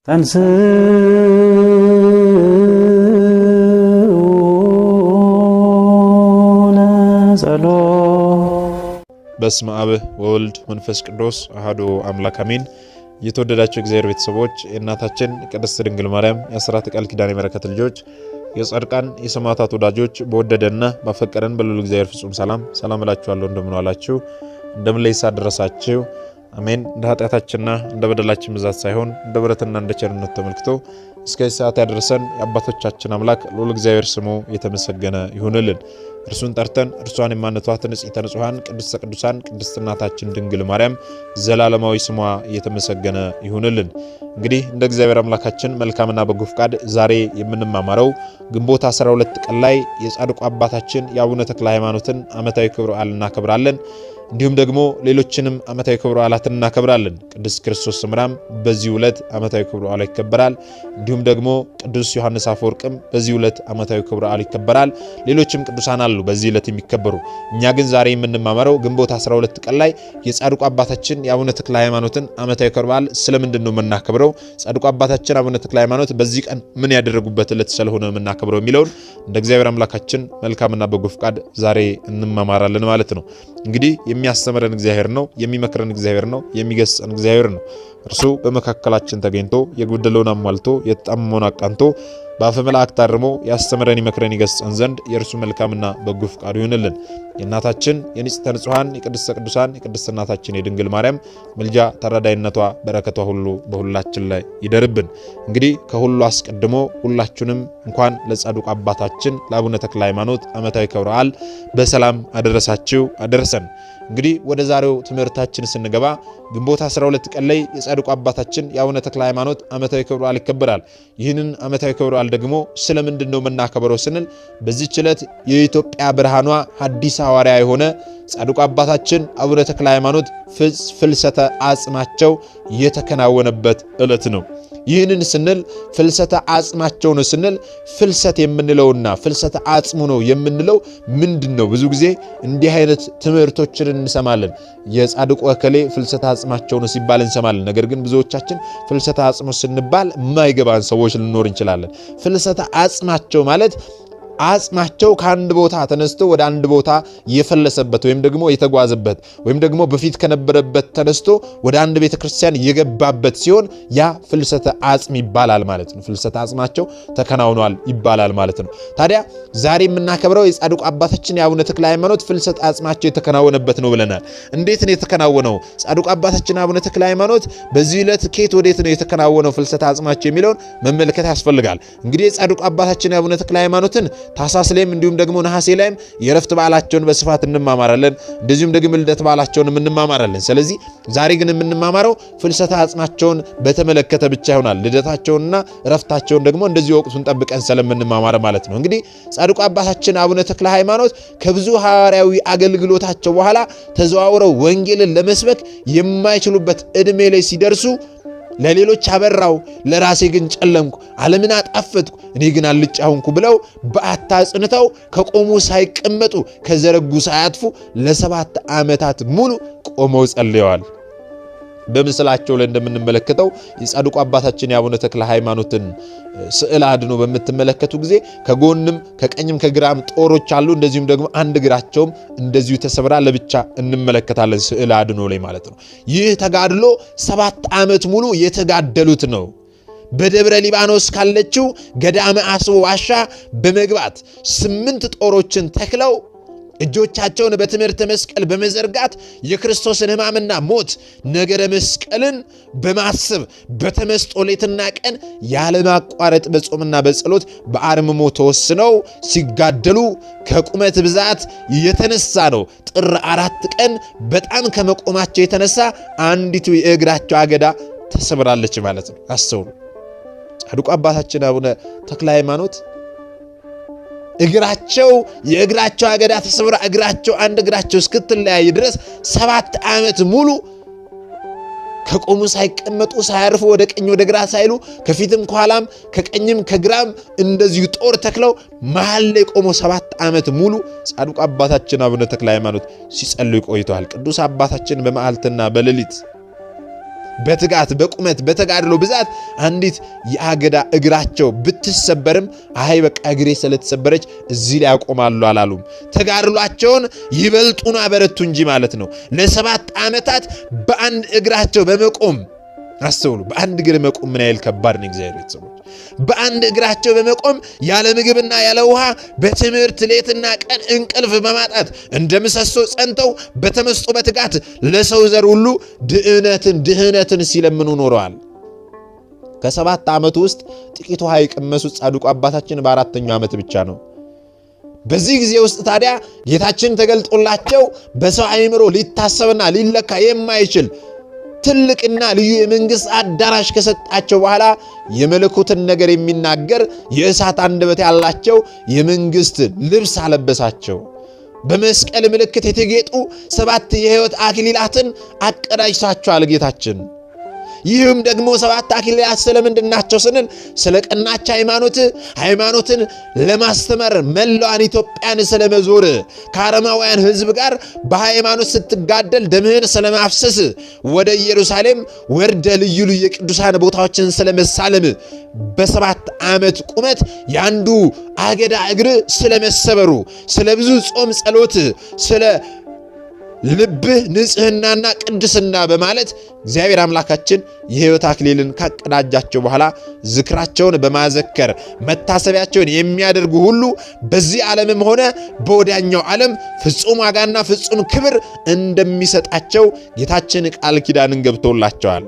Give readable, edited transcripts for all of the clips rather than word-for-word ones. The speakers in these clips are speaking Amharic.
ተንሥኡ ለጸሎት። በስመ አብ ወወልድ መንፈስ ቅዱስ አሐዱ አምላክ አሜን። የተወደዳችሁ እግዚአብሔር ቤተሰቦች የእናታችን ቅድስት ድንግል ማርያም የአስራት ቃል ኪዳን የበረከት ልጆች የጻድቃን የሰማዕታት ወዳጆች በወደደና ባፈቀረን በልዑል እግዚአብሔር ፍጹም ሰላም እላችኋለሁ። እንደምን ዋላችሁ? እንደምን ለይሳ ደረሳችሁ? አሜን። እንደ ኃጢአታችንና እንደ በደላችን ብዛት ሳይሆን እንደ ምሕረቱና እንደ ቸርነቱ ተመልክቶ እስከዚህ ሰዓት ያደረሰን የአባቶቻችን አምላክ ልዑል እግዚአብሔር ስሙ የተመሰገነ ይሁንልን። እርሱን ጠርተን እርሷን የማንተዋት ንጽሕተ ንጹሐን ቅድስተ ቅዱሳን ቅድስት እናታችን ድንግል ማርያም ዘላለማዊ ስሟ የተመሰገነ ይሁንልን። እንግዲህ እንደ እግዚአብሔር አምላካችን መልካምና በጎ ፈቃድ ዛሬ የምንማማረው ግንቦት 12 ቀን ላይ የጻድቁ አባታችን የአቡነ ተክለ ሃይማኖትን ዓመታዊ ክብረ በዓል እናከብራለን። እንዲሁም ደግሞ ሌሎችንም ዓመታዊ ክብረ በዓላትን እናከብራለን። ቅዱስ ክርስቶስ ሰምራም በዚህ ዕለት ዓመታዊ ክብረ በዓል ይከበራል። እንዲሁም ደግሞ ቅዱስ ዮሐንስ አፈወርቅም በዚህ ዕለት ዓመታዊ ክብረ በዓል ይከበራል። ሌሎችም ቅዱሳን አሉ በዚህ ዕለት የሚከበሩ። እኛ ግን ዛሬ የምንማማረው ግንቦት 12 ቀን ላይ የጻድቁ አባታችን የአቡነ ተክለ ሃይማኖትን ዓመታዊ ክብረ በዓል ስለምንድን ነው የምናከብረው፣ ጻድቁ አባታችን አቡነ ተክለ ሃይማኖት በዚህ ቀን ምን ያደረጉበት ዕለት ስለሆነ የምናከብረው የሚለውን እንደ እግዚአብሔር አምላካችን መልካምና በጎ ፈቃድ ዛሬ እንማማራለን ማለት ነው። እንግዲህ የሚያስተምረን እግዚአብሔር ነው፣ የሚመክረን እግዚአብሔር ነው፣ የሚገስጸን እግዚአብሔር ነው። እርሱ በመካከላችን ተገኝቶ የጎደለውን አሟልቶ የተጣመመውን አቃንቶ በአፈ መላእክት አርሞ ያስተምረን ይመክረን ይገስጸን ዘንድ የእርሱ መልካምና በጎ ፈቃዱ ይሁንልን። የእናታችን የንጽሕተ ንጹሐን የቅድስተ ቅዱሳን የቅድስት እናታችን የድንግል ማርያም ምልጃ ተራዳይነቷ በረከቷ ሁሉ በሁላችን ላይ ይደርብን። እንግዲህ ከሁሉ አስቀድሞ ሁላችሁንም እንኳን ለጻድቁ አባታችን ለአቡነ ተክለ ሃይማኖት ዓመታዊ ክብረ በዓል በሰላም አደረሳችሁ አደረሰን። እንግዲህ ወደ ዛሬው ትምህርታችን ስንገባ ግንቦት 12 ቀን ላይ የጻድቁ አባታችን የአቡነ ተክለ ሃይማኖት ዓመታዊ ክብረ በዓል ይከበራል። ይህንን ዓመታዊ ክብረ በዓል ደግሞ ስለምንድን ነው የምናከብረው ስንል በዚህች ዕለት የኢትዮጵያ ብርሃኗ ሐዲስ ሐዋርያ የሆነ ጻድቁ አባታችን አቡነ ተክለ ሃይማኖት ፍልሰተ አጽማቸው የተከናወነበት ዕለት ነው። ይህንን ስንል ፍልሰተ አጽማቸው ነው ስንል ፍልሰት የምንለውና ፍልሰተ አጽሙ ነው የምንለው ምንድነው? ብዙ ጊዜ እንዲህ አይነት ትምህርቶችን እንሰማለን። የጻድቁ እከሌ ፍልሰተ አጽማቸው ነው ሲባል እንሰማለን። ነገር ግን ብዙዎቻችን ፍልሰተ አጽሙ ስንባል የማይገባን ሰዎች ልንኖር እንችላለን። ፍልሰተ አጽማቸው ማለት አጽማቸው ከአንድ ቦታ ተነስቶ ወደ አንድ ቦታ የፈለሰበት ወይም ደግሞ የተጓዘበት ወይም ደግሞ በፊት ከነበረበት ተነስቶ ወደ አንድ ቤተክርስቲያን የገባበት ሲሆን ያ ፍልሰተ አጽም ይባላል ማለት ነው። ፍልሰተ አጽማቸው ተከናውኗል ይባላል ማለት ነው። ታዲያ ዛሬ የምናከብረው የጻድቁ አባታችን የአቡነ ተክለ ሃይማኖት ፍልሰተ አጽማቸው የተከናወነበት ነው ብለናል። እንዴት ነው የተከናወነው? ጻድቁ አባታችን አቡነ ተክለ ሃይማኖት በዚህ ዕለት ከየት ወዴት ነው የተከናወነው ፍልሰተ አጽማቸው የሚለውን መመልከት ያስፈልጋል። እንግዲህ የጻድቁ አባታችን የአቡነ ተክለ ሃይማኖትን ታኅሳስ ላይም እንዲሁም ደግሞ ነሐሴ ላይም የዕረፍት በዓላቸውን በስፋት እንማማራለን። እንደዚሁም ደግሞ ልደት በዓላቸውን እንማማራለን። ስለዚህ ዛሬ ግን የምንማማረው ፍልሰተ አጽማቸውን በተመለከተ ብቻ ይሆናል። ልደታቸውንና ዕረፍታቸውን ደግሞ እንደዚህ ወቅቱን ጠብቀን ስለምንማማር ማለት ነው። እንግዲህ ጻድቁ አባታችን አቡነ ተክለ ሃይማኖት ከብዙ ሐዋርያዊ አገልግሎታቸው በኋላ ተዘዋውረው ወንጌልን ለመስበክ የማይችሉበት ዕድሜ ላይ ሲደርሱ ለሌሎች አበራው ለራሴ ግን ጨለምኩ፣ ዓለምን አጣፈጥኩ፣ እኔ ግን አልጫ ሆንኩ ብለው በዓታ ጽንተው ከቆሙ ሳይቀመጡ ከዘረጉ ሳያጥፉ ለ7 ዓመታት ሙሉ ቆመው ጸልየዋል። በምስላቸው ላይ እንደምንመለከተው የጻድቁ አባታችን የአቡነ ተክለ ሃይማኖትን ስዕል አድኖ በምትመለከቱ ጊዜ ከጎንም ከቀኝም ከግራም ጦሮች አሉ። እንደዚሁም ደግሞ አንድ እግራቸውም እንደዚሁ ተሰብራ ለብቻ እንመለከታለን ስዕል አድኖ ላይ ማለት ነው። ይህ ተጋድሎ 7 ዓመት ሙሉ የተጋደሉት ነው። በደብረ ሊባኖስ ካለችው ገዳመ አስቦ ዋሻ በመግባት 8 ጦሮችን ተክለው እጆቻቸውን በትምህርተ መስቀል በመዘርጋት የክርስቶስን ሕማምና ሞት ነገረ መስቀልን በማሰብ በተመስጦ ሌትና ቀን ያለማቋረጥ በጾምና በጸሎት በአርምሞ ተወስነው ሲጋደሉ ከቁመት ብዛት የተነሳ ነው። ጥር 4 ቀን በጣም ከመቆማቸው የተነሳ አንዲቱ የእግራቸው አገዳ ተሰብራለች ማለት ነው። አስተውሉ። ጻድቁ አባታችን አቡነ ተክለ ሃይማኖት የእግራቸው አገዳ ተሰብራ አንድ እግራቸው እስክትለያይ ድረስ 7 ዓመት ሙሉ ከቆሙ ሳይቀመጡ ሳያርፉ ወደ ቀኝ ወደ ግራ ሳይሉ ከፊትም ከኋላም ከቀኝም ከግራም እንደዚሁ ጦር ተክለው መሃል ላይ ቆሞ 7 ዓመት ሙሉ ጻድቁ አባታችን አቡነ ተክለ ሃይማኖት ሲጸልዩ ቆይተዋል። ቅዱስ አባታችን በመዓልትና በሌሊት በትጋት በቁመት በተጋድሎ ብዛት አንዲት የአገዳ እግራቸው ብትሰበርም አይ በቃ እግሬ ስለተሰበረች እዚህ ላይ ያቆማሉ አላሉም። ተጋድሏቸውን ይበልጡን አበረቱ እንጂ ማለት ነው። ለ7 ዓመታት በአንድ እግራቸው በመቆም አስተውሉ። በአንድ እግር መቆም ምን ያህል ከባድ ነው እግዚአብሔር ቤተሰቦች። በአንድ እግራቸው በመቆም ያለ ምግብና ያለ ውሃ በትምህርት ሌትና ቀን እንቅልፍ በማጣት እንደ ምሰሶ ጸንተው በተመስጦ በትጋት ለሰው ዘር ሁሉ ድህነትን ሲለምኑ ኖረዋል። ከ7 ዓመቱ ውስጥ ጥቂት ውሃ የቀመሱት ጻድቁ አባታችን በ4ኛው ዓመት ብቻ ነው። በዚህ ጊዜ ውስጥ ታዲያ ጌታችን ተገልጦላቸው በሰው አእምሮ ሊታሰብና ሊለካ የማይችል ትልቅና ልዩ የመንግሥት አዳራሽ ከሰጣቸው በኋላ የመለኮትን ነገር የሚናገር የእሳት አንደበት ያላቸው የመንግሥት ልብስ አለበሳቸው። በመስቀል ምልክት የተጌጡ 7 የሕይወት አክሊላትን አቀዳጅቷቸዋል ጌታችን። ይህም ደግሞ 7 አክሊላት ስለምንድን ናቸው ስንል ስለ ቀናች ሃይማኖትን ለማስተማር መላዋን ኢትዮጵያን ስለመዞር ከአረማውያን ሕዝብ ጋር በሃይማኖት ስትጋደል ደምህን ስለማፍሰስ ወደ ኢየሩሳሌም ወርደ ልዩ ልዩ የቅዱሳን ቦታዎችን ስለመሳለም በ7 ዓመት ቁመት ያንዱ አገዳ እግር ስለመሰበሩ ስለ ብዙ ጾም ጸሎት ስለ ልብህ ንጽህናና ቅድስና በማለት እግዚአብሔር አምላካችን የሕይወት አክሊልን ካቀዳጃቸው በኋላ ዝክራቸውን በማዘከር መታሰቢያቸውን የሚያደርጉ ሁሉ በዚህ ዓለምም ሆነ በወዲያኛው ዓለም ፍጹም ዋጋና ፍጹም ክብር እንደሚሰጣቸው ጌታችን ቃል ኪዳንን ገብቶላቸዋል።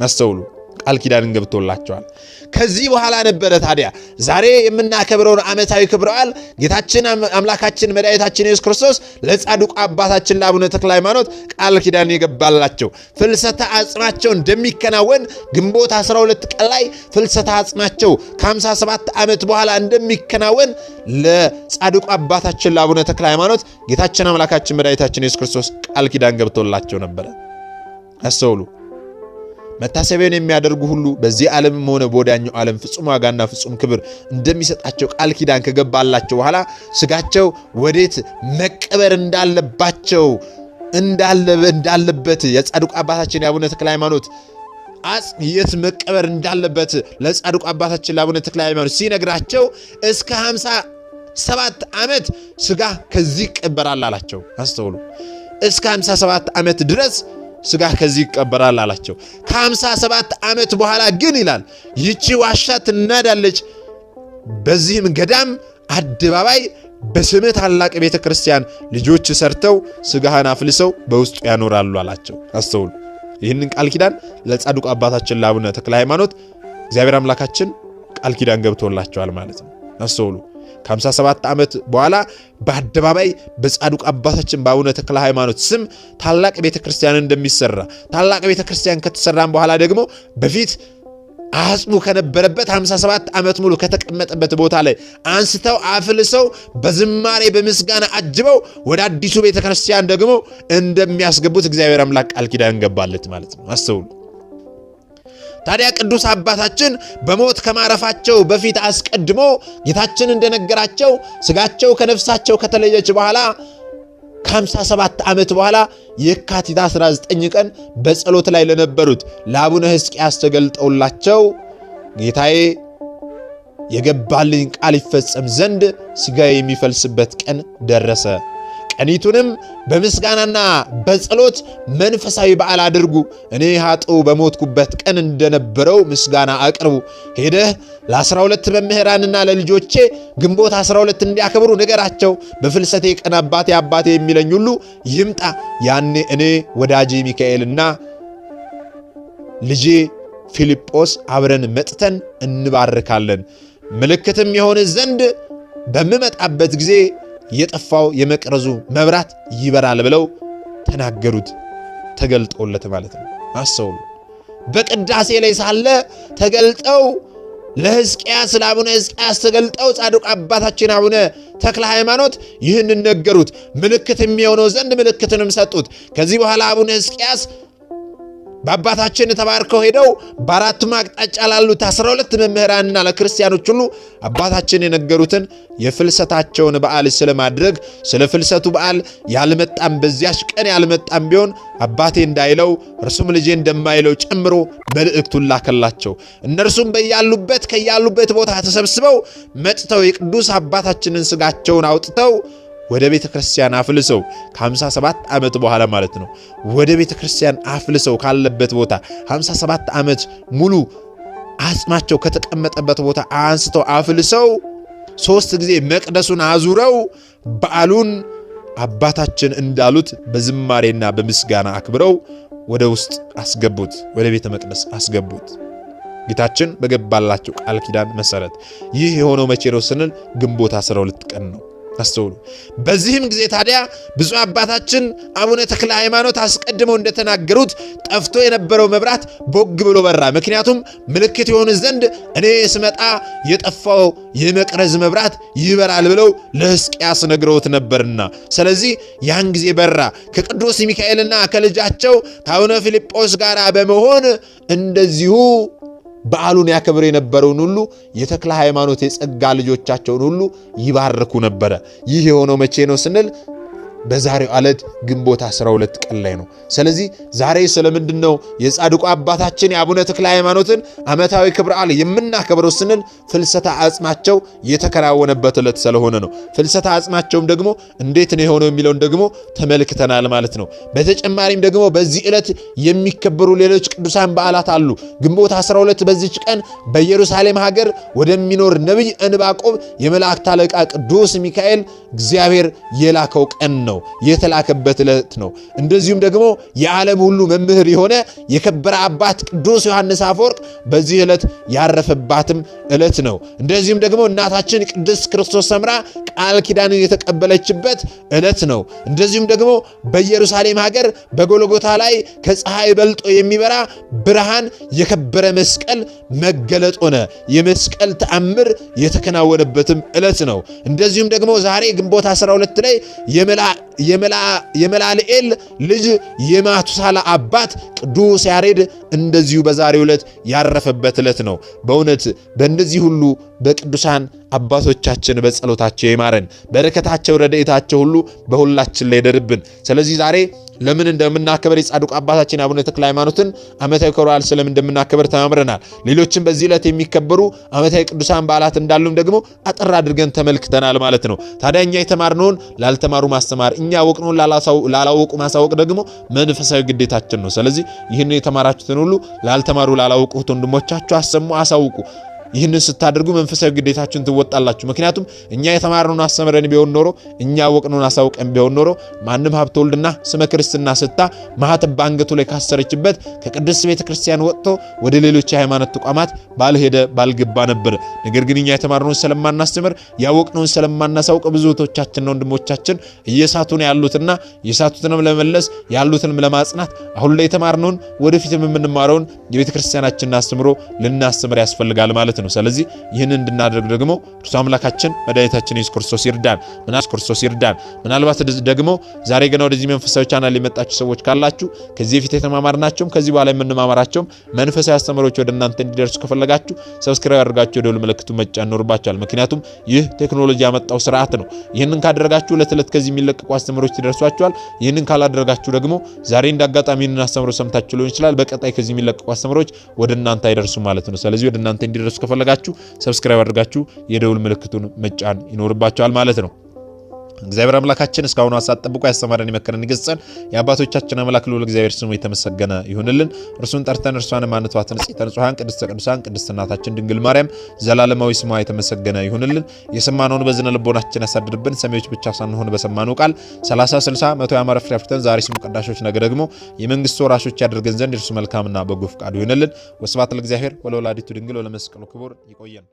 አስተውሉ፣ ቃል ኪዳንን ገብቶላቸዋል። ከዚህ በኋላ ነበረ ታዲያ ዛሬ የምናከብረውን ዓመታዊ ክብረ በዓል ጌታችን አምላካችን መድኃኒታችን ኢየሱስ ክርስቶስ ለጻድቁ አባታችን ለአቡነ ተክለ ሃይማኖት ቃል ኪዳን የገባላቸው ፍልሰተ አጽናቸው እንደሚከናወን ግንቦት 12 ቀን ላይ ፍልሰተ አጽናቸው ከ57 ዓመት በኋላ እንደሚከናወን ለጻድቁ አባታችን ለአቡነ ተክለ ሃይማኖት ጌታችን አምላካችን መድኃኒታችን ኢየሱስ ክርስቶስ ቃል ኪዳን ገብቶላቸው ነበረ። አስተውሉ። መታሰቢያን የሚያደርጉ ሁሉ በዚህ ዓለምም ሆነ በወዲያኛው ዓለም ፍጹም ዋጋና ፍጹም ክብር እንደሚሰጣቸው ቃል ኪዳን ከገባላቸው በኋላ ስጋቸው ወዴት መቀበር እንዳለበት የጻድቁ አባታችን የአቡነ ተክለ ሃይማኖት አጽም የት መቀበር እንዳለበት ለጻድቁ አባታችን ለአቡነ ተክለ ሃይማኖት ሲነግራቸው እስከ 57 ዓመት ስጋ ከዚህ ይቀበራል አላቸው። አስተውሉ። እስከ 57 ዓመት ድረስ ስጋ ከዚህ ይቀበራል አላቸው። ከ57 ዓመት በኋላ ግን ይላል ይቺ ዋሻ ትናዳለች፣ በዚህም ገዳም አደባባይ በስምህ ታላቅ ቤተ ክርስቲያን ልጆች ሰርተው ስጋህን አፍልሰው በውስጡ ያኖራሉ አላቸው። አስተውሉ። ይህንን ቃል ኪዳን ለጻድቁ አባታችን ለአቡነ ተክለ ሃይማኖት እግዚአብሔር አምላካችን ቃል ኪዳን ገብቶላቸዋል ማለት ነው። አስተውሉ። ከ57 ዓመት በኋላ በአደባባይ በጻድቁ አባታችን በአቡነ ተክለ ሃይማኖት ስም ታላቅ ቤተክርስቲያን እንደሚሰራ ታላቅ ቤተክርስቲያን ከተሰራም በኋላ ደግሞ በፊት አጽሙ ከነበረበት 57 ዓመት ሙሉ ከተቀመጠበት ቦታ ላይ አንስተው አፍልሰው በዝማሬ በምስጋና አጅበው ወደ አዲሱ ቤተክርስቲያን ደግሞ እንደሚያስገቡት እግዚአብሔር አምላክ ቃል ኪዳን ገባለት ማለት ነው። አስተውሉ። ታዲያ ቅዱስ አባታችን በሞት ከማረፋቸው በፊት አስቀድሞ ጌታችን እንደነገራቸው ስጋቸው ከነፍሳቸው ከተለየች በኋላ ከ57 ዓመት በኋላ የካቲት 19 ቀን በጸሎት ላይ ለነበሩት ለአቡነ ሕዝቅያስ ተገልጠውላቸው ጌታዬ የገባልኝ ቃል ይፈጸም ዘንድ ስጋዬ የሚፈልስበት ቀን ደረሰ። ቀኒቱንም በምስጋናና በጸሎት መንፈሳዊ በዓል አድርጉ። እኔ ኃጥኡ በሞትኩበት ቀን እንደነበረው ምስጋና አቅርቡ። ሄደህ ለ12 መምህራንና ለልጆቼ ግንቦት 12 እንዲያከብሩ ንገራቸው። በፍልሰቴ ቀን አባቴ የሚለኝ ሁሉ ይምጣ። ያኔ እኔ ወዳጄ ሚካኤልና ልጄ ፊልጶስ አብረን መጥተን እንባርካለን። ምልክትም የሆነ ዘንድ በምመጣበት ጊዜ የጠፋው የመቅረዙ መብራት ይበራል ብለው ተናገሩት። ተገልጦለት ማለት ነው። አስተውሉ። በቅዳሴ ላይ ሳለ ተገልጠው ለሕዝቅያስ ለአቡነ ሕዝቅያስ ተገልጠው ጻድቁ አባታችን አቡነ ተክለ ሃይማኖት ይህንን ነገሩት። ምልክት የሚሆነው ዘንድ ምልክትንም ሰጡት። ከዚህ በኋላ አቡነ ሕዝቅያስ በአባታችን ተባርከው ሄደው በአራቱም አቅጣጫ ላሉት 12 መምህራንና ለክርስቲያኖች ሁሉ አባታችን የነገሩትን የፍልሰታቸውን በዓል ስለማድረግ ስለ ፍልሰቱ በዓል ያልመጣም በዚያች ቀን ያልመጣም ቢሆን አባቴ እንዳይለው እርሱም ልጄ እንደማይለው ጨምሮ መልእክቱን ላከላቸው። እነርሱም ከያሉበት ቦታ ተሰብስበው መጥተው የቅዱስ አባታችንን ስጋቸውን አውጥተው ወደ ቤተ ክርስቲያን አፍልሰው ከ57 ዓመት በኋላ ማለት ነው። ወደ ቤተ ክርስቲያን አፍልሰው ካለበት ቦታ 57 ዓመት ሙሉ አጽማቸው ከተቀመጠበት ቦታ አንስተው አፍልሰው 3 ጊዜ መቅደሱን አዙረው በዓሉን አባታችን እንዳሉት በዝማሬና በምስጋና አክብረው ወደ ውስጥ አስገቡት፣ ወደ ቤተ መቅደስ አስገቡት። ጌታችን በገባላቸው ቃል ኪዳን መሰረት ይህ የሆነው መቼ ነው ስንል ግንቦት 12 ቀን ነው። አስተውሉ። በዚህም ጊዜ ታዲያ ብፁዕ አባታችን አቡነ ተክለ ሃይማኖት አስቀድመው እንደተናገሩት ጠፍቶ የነበረው መብራት ቦግ ብሎ በራ። ምክንያቱም ምልክት የሆነ ዘንድ እኔ ስመጣ የጠፋው የመቅረዝ መብራት ይበራል ብለው ለሕዝቅያስ ነግረውት ነበርና፣ ስለዚህ ያን ጊዜ በራ። ከቅዱስ ሚካኤልና ከልጃቸው ከአቡነ ፊልጶስ ጋር በመሆን እንደዚሁ በዓሉን ያከብሩ የነበረውን ሁሉ የተክለ ሃይማኖት የጸጋ ልጆቻቸውን ሁሉ ይባርኩ ነበረ። ይህ የሆነው መቼ ነው ስንል በዛሬው ዕለት ግንቦት 12 ቀን ላይ ነው። ስለዚህ ዛሬ ስለምንድን ነው የጻድቁ አባታችን የአቡነ ተክለ ሃይማኖትን ዓመታዊ ክብረ በዓል የምናከብረው ስንል ፍልሰታ አጽማቸው የተከናወነበት ዕለት ስለሆነ ነው። ፍልሰታ አጽማቸውም ደግሞ እንዴት ነው የሆነው የሚለውን ደግሞ ተመልክተናል ማለት ነው። በተጨማሪም ደግሞ በዚህ ዕለት የሚከበሩ ሌሎች ቅዱሳን በዓላት አሉ። ግንቦት 12 በዚች ቀን በኢየሩሳሌም ሀገር ወደሚኖር ነቢይ ዕንባቆም የመላእክት አለቃ ቅዱስ ሚካኤል እግዚአብሔር የላከው ቀን ነው፣ የተላከበት ዕለት ነው። እንደዚሁም ደግሞ የዓለም ሁሉ መምህር የሆነ የከበረ አባት ቅዱስ ዮሐንስ አፈወርቅ በዚህ ዕለት ያረፈባትም ዕለት ነው። እንደዚሁም ደግሞ እናታችን ቅድስት ክርስቶስ ሰምራ ቃል ኪዳንን የተቀበለችበት ዕለት ነው። እንደዚሁም ደግሞ በኢየሩሳሌም ሀገር በጎልጎታ ላይ ከፀሐይ በልጦ የሚበራ ብርሃን የከበረ መስቀል መገለጥ ሆነ፣ የመስቀል ተአምር የተከናወነበትም ዕለት ነው። እንደዚሁም ደግሞ ዛሬ ግንቦት 12 ላይ የመላልኤል ልጅ የማቱሳላ አባት ቅዱስ ያሬድ እንደዚሁ በዛሬው ዕለት ያረፈበት ዕለት ነው። በእውነት በእነዚህ ሁሉ በቅዱሳን አባቶቻችን በጸሎታቸው ይማረን፣ በረከታቸው ረድኤታቸው ሁሉ በሁላችን ላይ ይደርብን። ስለዚህ ዛሬ ለምን እንደምናከብር የጻድቁ አባታችን አቡነ ተክለ ሃይማኖትን ዓመታዊ ክብረ በዓል ስለምን እንደምናከብር ተማምረናል። ሌሎችም በዚህ ዕለት የሚከበሩ ዓመታዊ ቅዱሳን በዓላት እንዳሉም ደግሞ አጠር አድርገን ተመልክተናል ማለት ነው። ታዲያ እኛ የተማርነውን ላልተማሩ ማስተማር፣ እኛ ያወቅነውን ላላወቁ ማሳወቅ ደግሞ መንፈሳዊ ግዴታችን ነው። ስለዚህ ይህን የተማራችሁትን ሁሉ ላልተማሩ ላላወቁት ወንድሞቻችሁ አሰሙ፣ አሳውቁ። ይህንን ስታደርጉ መንፈሳዊ ግዴታችሁን ትወጣላችሁ። ምክንያቱም እኛ የተማርነውን አስተምረን ቢሆን ኖሮ እኛ ያወቅነውን አሳውቀን ቢሆን ኖሮ ማንም ሀብተ ወልድና ስመ ክርስትና ስታ ማኅተብ በአንገቱ ላይ ካሰረችበት ከቅድስት ቤተ ክርስቲያን ወጥቶ ወደ ሌሎች የሃይማኖት ተቋማት ባልሄደ ባልገባ ነበር። ነገር ግን እኛ የተማርነውን ስለማናስተምር ያወቅነውን ስለማናሳውቅ ብዙ እህቶቻችንና ወንድሞቻችን እየሳቱን ያሉትና የሳቱትንም ለመመለስ ያሉትንም ለማጽናት አሁን ላይ የተማርነውን ወደፊትም የምንማረውን የቤተ ክርስቲያናችንን አስተምሮ ልናስተምር ያስፈልጋል ማለት ነው። ስለዚህ ይህንን እንድናደርግ ደግሞ እርሱ አምላካችን መድኃኒታችን ኢየሱስ ክርስቶስ ይርዳን። ምናልባት ደግሞ ዛሬ ገና ወደዚህ መንፈሳዊ ቻናል የመጣችሁ ሰዎች ካላችሁ ከዚህ በፊት የተማማርናቸውም ከዚህ በኋላ የምንማማራቸውም መንፈሳዊ አስተምሮች ወደ እናንተ እንዲደርሱ ከፈለጋችሁ ሰብስክራይብ አድርጋችሁ የደወል ምልክቱን መጫን ይኖርባችኋል። ምክንያቱም ይህ ቴክኖሎጂ ያመጣው ስርዓት ነው። ይህንን ካደረጋችሁ ዕለት ዕለት ከዚህ የሚለቀቁ አስተምሮች ይደርሷችኋል። ይህንን ካላደረጋችሁ ደግሞ ዛሬ እንዳጋጣሚ ይህንን አስተምሮ ሰምታችሁ ሊሆን ይችላል፣ በቀጣይ ከዚህ የሚለቀቁ አስተምሮች ወደ እናንተ አይደርሱም ማለት ነው። ስለዚህ ወደ እናንተ እንዲደርሱ ከፈለጋችሁ ሰብስክራይብ አድርጋችሁ የደውል ምልክቱን መጫን ይኖርባችኋል ማለት ነው። እግዚአብሔር አምላካችን እስካሁኑ ሐሳብ ጠብቆ ያስተማረን የመከረን ይገጸን። የአባቶቻችን አምላክ ልዑል እግዚአብሔር ስሙ የተመሰገነ ይሁንልን። እርሱን ጠርተን እርሷን ማንቷት ንጽሕተ ንጹሐን ቅድስተ ቅዱሳን ቅድስት እናታችን ድንግል ማርያም ዘላለማዊ ስሟ የተመሰገነ ይሁንልን። የሰማነውን በዝነ ልቦናችን ያሳድርብን። ሰሚዎች ብቻ ሳንሆን በሰማነው ቃል 30 60 100 ያማረ ፍሬ አፍርተን ዛሬ ስሙ ቀዳሾች ነገ ደግሞ የመንግስቱ ወራሾች ያደርገን ዘንድ እርሱ መልካምና በጎ ፈቃዱ ይሁንልን። ወስብሐት ለእግዚአብሔር ወለወላዲቱ ድንግል ወለመስቀሉ ክቡር። ይቆየን።